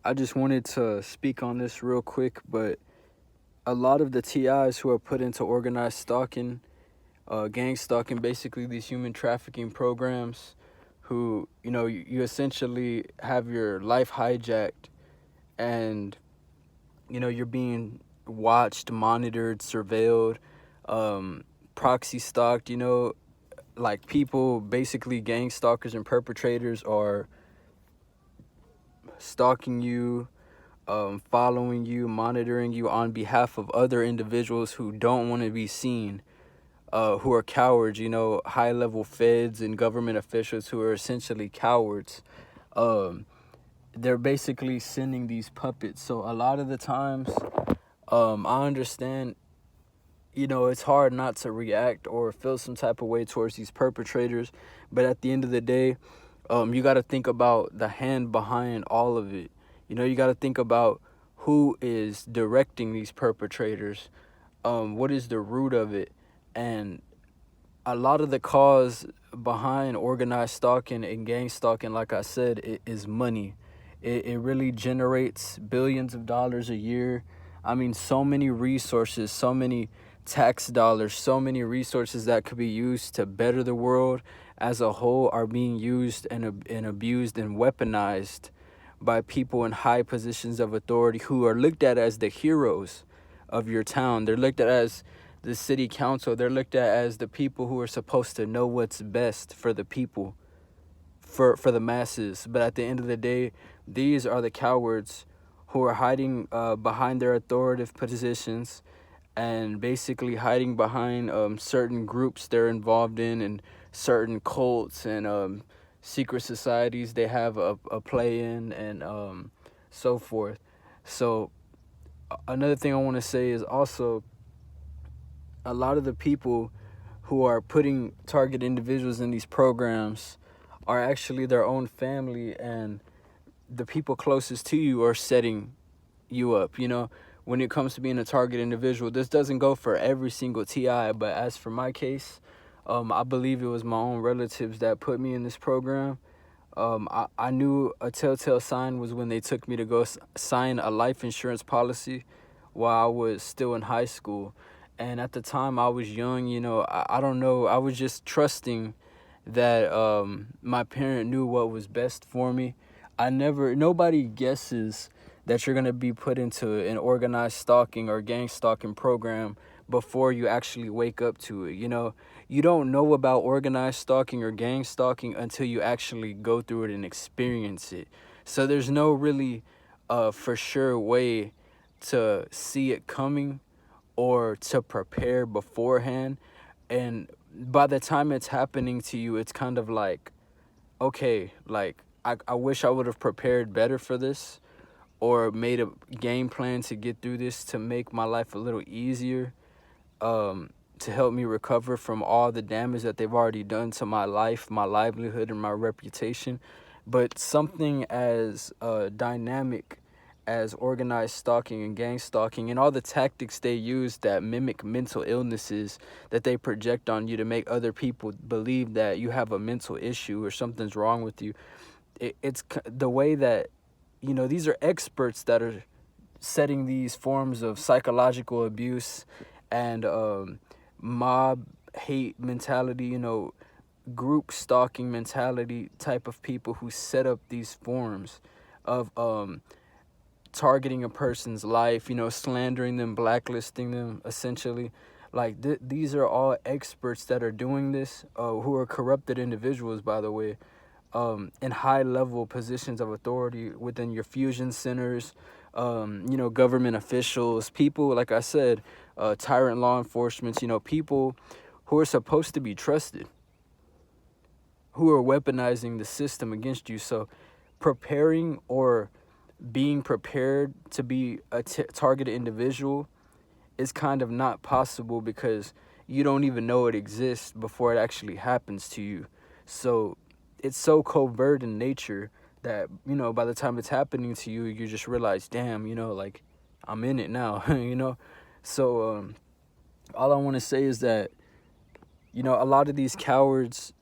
I just wanted to speak on this real quick, but a lot of the TIs who are put into organized stalking, gang stalking, basically these human trafficking programs, who, you essentially have your life hijacked and, you're being watched, monitored, surveilled, um, proxy stalked, like people, basically gang stalkers and perpetrators are stalking you, following you, monitoring you on behalf of other individuals who don't want to be seen, who are cowards, high level feds and government officials who are essentially cowards. Um, they're basically sending these puppets. So a lot of the times, I understand, it's hard not to react or feel some type of way towards these perpetrators. But at the end of the day, you got to think about the hand behind all of it. You got to think about who is directing these perpetrators. What is the root of it? And a lot of the cause behind organized stalking and gang stalking, like I said, is money. It really generates billions of dollars a year. I mean, so many resources, so many tax dollars, so many resources that could be used to better the world as a whole are being used and abused and weaponized by people in high positions of authority who are looked at as the heroes of your town. They're looked at as the city council. They're looked at as the people who are supposed to know what's best for the people, for the masses. But at the end of the day, these are the cowards who are hiding behind their authoritative positions and basically hiding behind certain groups they're involved in and certain cults and secret societies they have a play in and so forth. So another thing I want to say is also a lot of the people who are putting target individuals in these programs are actually their own family, and the people closest to you are setting you up. When it comes to being a target individual, this doesn't go for every single TI, but as for my case, I believe it was my own relatives that put me in this program. I knew a telltale sign was when they took me to go sign a life insurance policy while I was still in high school. And at the time I was young, I don't know, I was just trusting that my parent knew what was best for me. Nobody guesses that you're going to be put into an organized stalking or gang stalking program before you actually wake up to it. You don't know about organized stalking or gang stalking until you actually go through it and experience it. So there's no really for sure way to see it coming or to prepare beforehand. And by the time it's happening to you, it's kind of like, okay, like I wish I would have prepared better for this or made a game plan to get through this to make my life a little easier, to help me recover from all the damage that they've already done to my life, my livelihood, and my reputation. But something as dynamic as organized stalking and gang stalking and all the tactics they use that mimic mental illnesses that they project on you to make other people believe that you have a mental issue or something's wrong with you. It's the way that, these are experts that are setting these forms of psychological abuse and mob hate mentality, group stalking mentality type of people who set up these forms of targeting a person's life, slandering them, blacklisting them, essentially. Like, these are all experts that are doing this, who are corrupted individuals, by the way, in high-level positions of authority within your fusion centers, government officials, people, like I said, tyrant law enforcement, people who are supposed to be trusted, who are weaponizing the system against you. So preparing or being prepared to be a targeted individual is kind of not possible because you don't even know it exists before it actually happens to you. So it's so covert in nature that, by the time it's happening to you, you just realize, damn, like, I'm in it now, So all I want to say is that, a lot of these cowards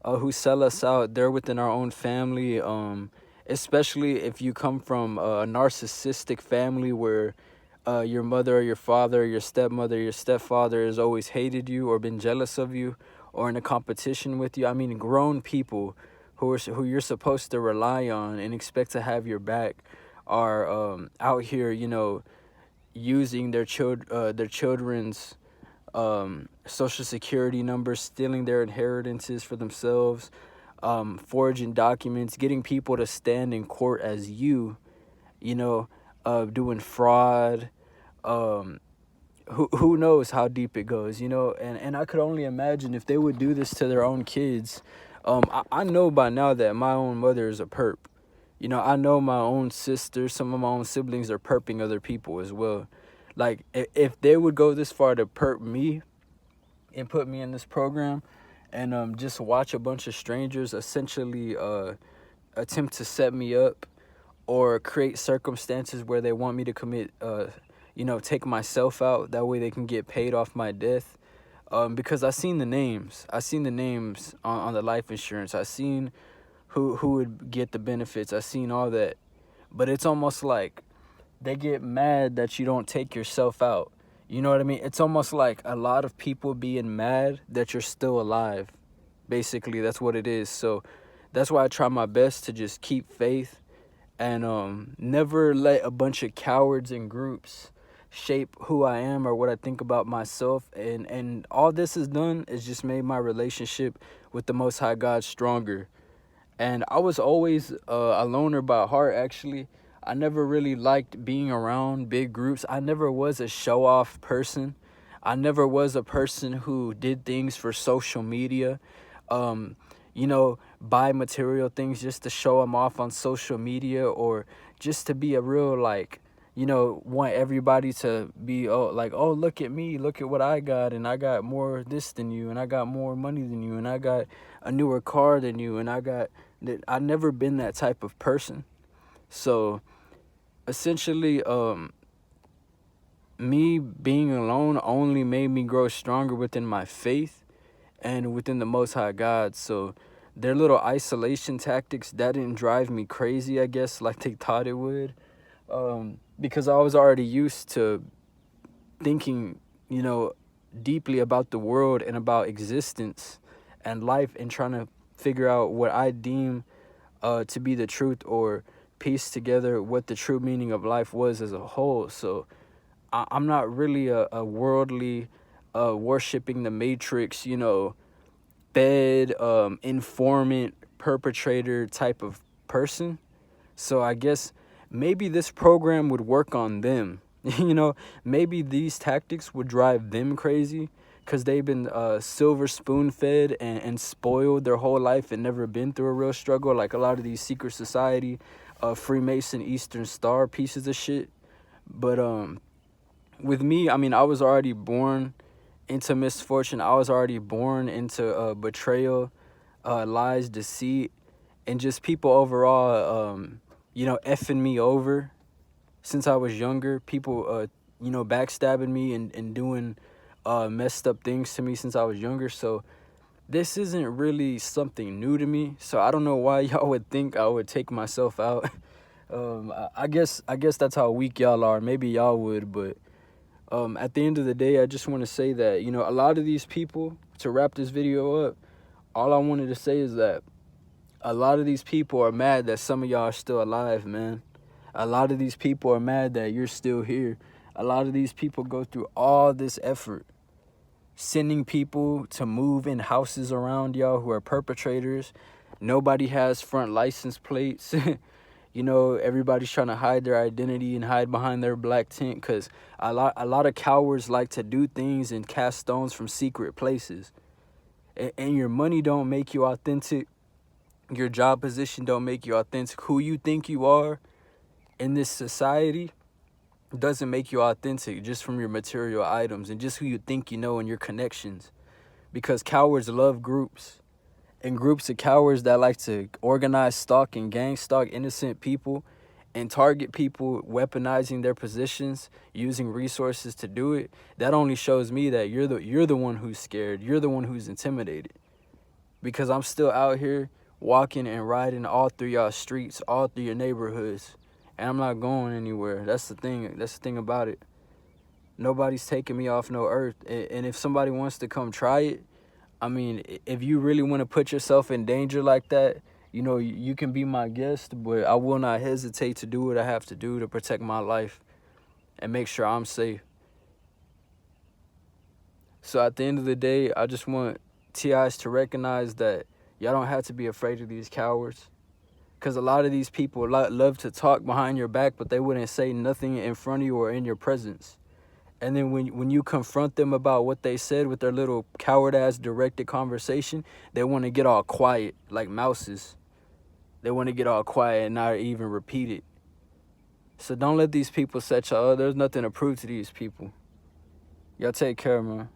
who sell us out, they're within our own family, especially if you come from a narcissistic family where your mother or your father, your stepmother, your stepfather has always hated you or been jealous of you or in a competition with you. I mean, grown people who you're supposed to rely on and expect to have your back are out here, using their children's social security numbers, stealing their inheritances for themselves, forging documents, getting people to stand in court as you know, doing fraud. Um, who knows how deep it goes, and I could only imagine if they would do this to their own kids. I know by now that my own mother is a perp. I know my own sister, some of my own siblings are perping other people as well. Like, if they would go this far to perp me and put me in this program and just watch a bunch of strangers essentially attempt to set me up or create circumstances where they want me to commit, take myself out. That way they can get paid off my death. Because I seen the names. I seen the names on the life insurance. I seen who would get the benefits. I seen all that. But it's almost like they get mad that you don't take yourself out. You know what I mean? It's almost like a lot of people being mad that you're still alive. Basically, that's what it is. So that's why I try my best to just keep faith and never let a bunch of cowards and groups shape who I am or what I think about myself. And all this has done is just made my relationship with the Most High God stronger. And I was always a loner by heart, actually. I never really liked being around big groups. I never was a show-off person. I never was a person who did things for social media. Buy material things just to show them off on social media, or just to be a real, want everybody to be, oh, look at me, look at what I got, and I got more this than you, and I got more money than you, and I got a newer car than you, and I never been that type of person. So essentially, me being alone only made me grow stronger within my faith and within the Most High God. So their little isolation tactics, that didn't drive me crazy, I guess, like they thought it would. Because I was already used to thinking, deeply about the world and about existence and life, and trying to figure out what I deem to be the truth, or piece together what the true meaning of life was as a whole. So I'm not really a worldly, worshiping the Matrix, fed, informant, perpetrator type of person. So I guess maybe this program would work on them. Maybe these tactics would drive them crazy because they've been silver spoon fed and spoiled their whole life and never been through a real struggle, like a lot of these secret society, Freemason, Eastern Star pieces of shit. But with me, I mean, I was already born into misfortune. I was already born into betrayal, lies, deceit, and just people overall, effing me over since I was younger. People, backstabbing me and doing messed up things to me since I was younger. So this isn't really something new to me. So I don't know why y'all would think I would take myself out. I guess that's how weak y'all are. Maybe y'all would, but at the end of the day, I just want to say that, a lot of these people, to wrap this video up, all I wanted to say is that a lot of these people are mad that some of y'all are still alive, man. A lot of these people are mad that you're still here. A lot of these people go through all this effort, sending people to move in houses around y'all who are perpetrators. Nobody has front license plates. Everybody's trying to hide their identity and hide behind their black tent, because a lot of cowards like to do things and cast stones from secret places. And your money don't make you authentic. Your job position don't make you authentic. Who you think you are in this society doesn't make you authentic just from your material items and just who you think you know and your connections. Because cowards love groups. And groups of cowards that like to organize, stalk, and gang stalk innocent people and target people, weaponizing their positions, using resources to do it. That only shows me that you're the one who's scared. You're the one who's intimidated. Because I'm still out here walking and riding all through y'all streets, all through your neighborhoods. And I'm not going anywhere. That's the thing. That's the thing about it. Nobody's taking me off no earth. And if somebody wants to come try it, I mean, if you really want to put yourself in danger like that, you know, you can be my guest, but I will not hesitate to do what I have to do to protect my life and make sure I'm safe. So at the end of the day, I just want TIs to recognize that y'all don't have to be afraid of these cowards. Because a lot of these people love to talk behind your back, but they wouldn't say nothing in front of you or in your presence. And then when you confront them about what they said with their little coward-ass directed conversation, they want to get all quiet like mouses. They want to get all quiet and not even repeat it. So don't let these people set y'all up. There's nothing to prove to these people. Y'all take care, man.